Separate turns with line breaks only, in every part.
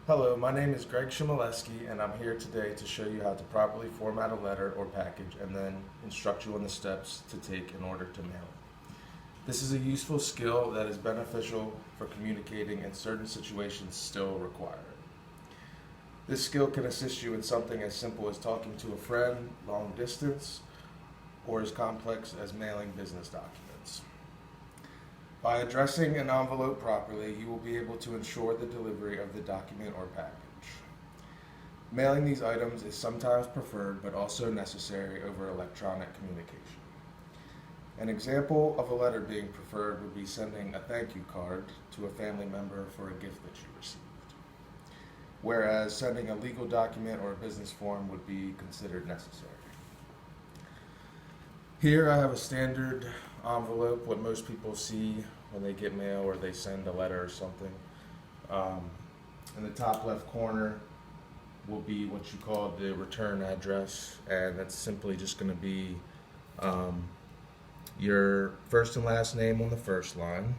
Hello, my name is Greg Chmielewski, and I'm here today to show you how to properly format a letter or package and then instruct you on the steps to take in order to mail it. This is a useful skill that is beneficial for communicating and certain situations still require it. This skill can assist you in something as simple as talking to a friend long distance or as complex as mailing business documents. By addressing an envelope properly, you will be able to ensure the delivery of the document or package. Mailing these items is sometimes preferred but also necessary over electronic communication. An example of a letter being preferred would be sending a thank you card to a family member for a gift that you received, whereas sending a legal document or a business form would be considered necessary. Here I have a standard envelope, what most people see when they get mail or they send a letter or something. In the top left corner will be what you call the return address, and that's simply just going to be your first and last name on the first line,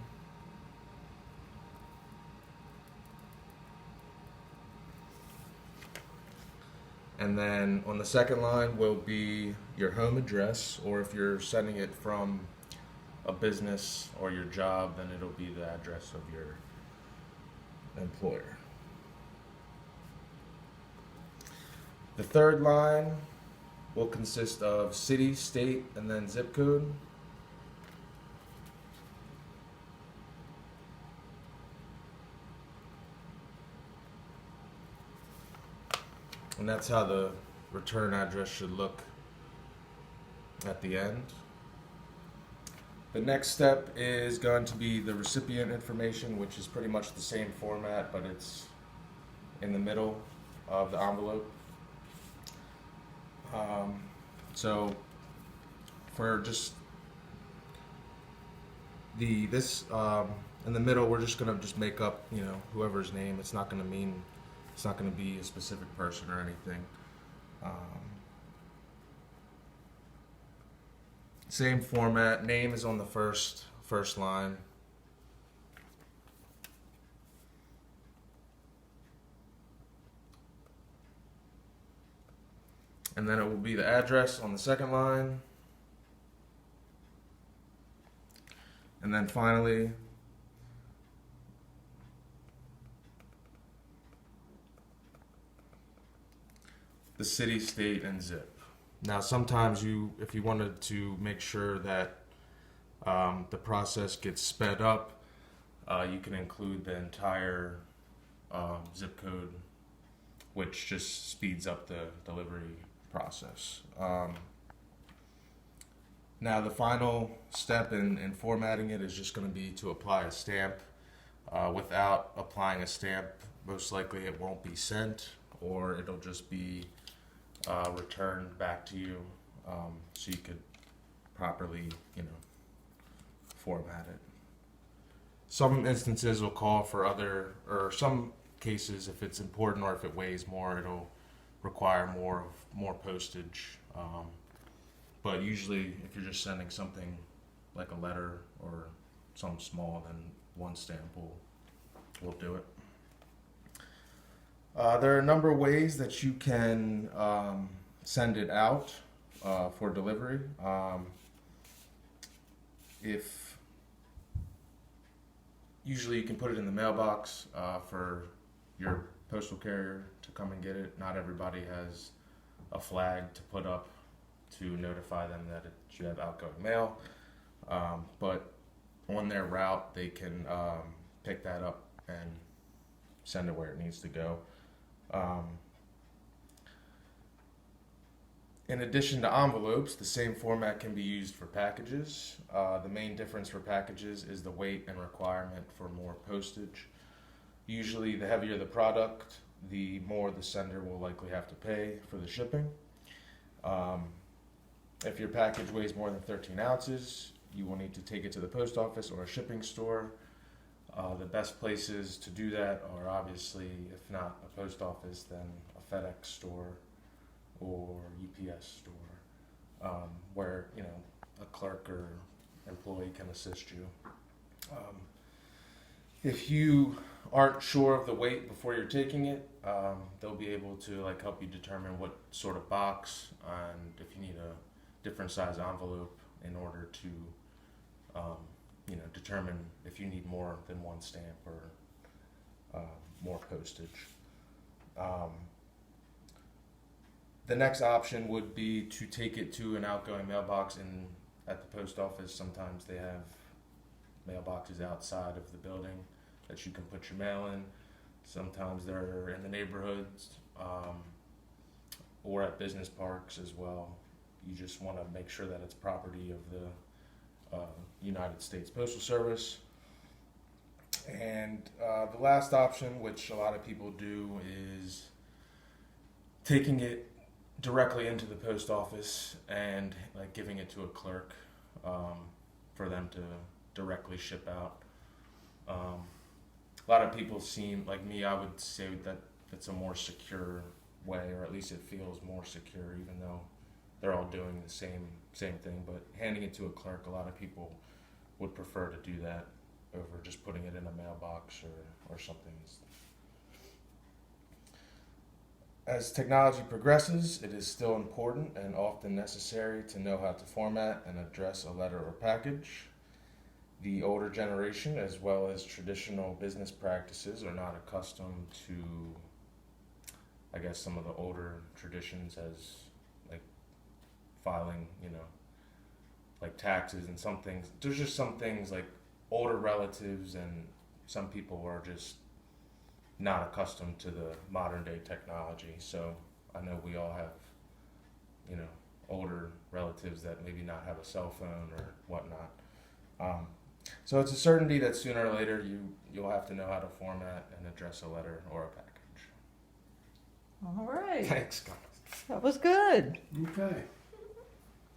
and then on the second line will be your home address, or if you're sending it from a business or your job, then it'll be the address of your employer. The third line will consist of city, state, and then zip code. And that's how the return address should look at the end. The next step is going to be the recipient information, which is pretty much the same format, but it's in the middle of the envelope. So for just this in the middle, we're just gonna make up whoever's name. It's not gonna be a specific person or anything. Same format. Name is on the first line. And then it will be the address on the second line. And then finally, the city, state, and zip. Now, sometimes if you wanted to make sure that the process gets sped up, you can include the entire zip code, which just speeds up the delivery process. Now, the final step in formatting it is just going to be to apply a stamp. Without applying a stamp, most likely it won't be sent, or it'll just be returned back to you, so you could properly, format it. Some instances will call for some cases, if it's important or if it weighs more, it'll require more postage. But usually, if you're just sending something like a letter or something small, then one stamp will do it. There are a number of ways that you can send it out for delivery. If usually you can put it in the mailbox for your postal carrier to come and get it. Not everybody has a flag to put up to notify them that you have outgoing mail, but on their route they can pick that up and send it where it needs to go. In addition to envelopes, the same format can be used for packages. The main difference for packages is the weight and requirement for more postage. Usually, the heavier the product, the more the sender will likely have to pay for the shipping. If your package weighs more than 13 ounces, you will need to take it to the post office or a shipping store. The best places to do that are obviously, if not a post office, then a FedEx store or UPS store, where a clerk or employee can assist you. If you aren't sure of the weight before you're taking it, they'll be able to like help you determine what sort of box and if you need a different size envelope in order to determine if you need more than one stamp or more postage. The next option would be to take it to an outgoing mailbox at the post office. Sometimes they have mailboxes outside of the building that you can put your mail in. Sometimes they're in the neighborhoods or at business parks as well. You just want to make sure that it's property of the United States Postal Service. And the last option, which a lot of people do, is taking it directly into the post office and like giving it to a clerk for them to directly ship out. A lot of people seem like me. I would say that it's a more secure way, or at least it feels more secure, even though they're all doing the same thing. But handing it to a clerk, a lot of people would prefer to do that over just putting it in a mailbox or something. As technology progresses, it is still important and often necessary to know how to format and address a letter or package. The older generation, as well as traditional business practices, are not accustomed to, I guess, some of the older traditions as like filing, like taxes and some things. There's just some things like older relatives and some people are just not accustomed to the modern day technology. So I know we all have, older relatives that maybe not have a cell phone or whatnot. So it's a certainty that sooner or later you'll have to know how to format and address a letter or a package.
All right.
Thanks, guys.
That was good.
Okay.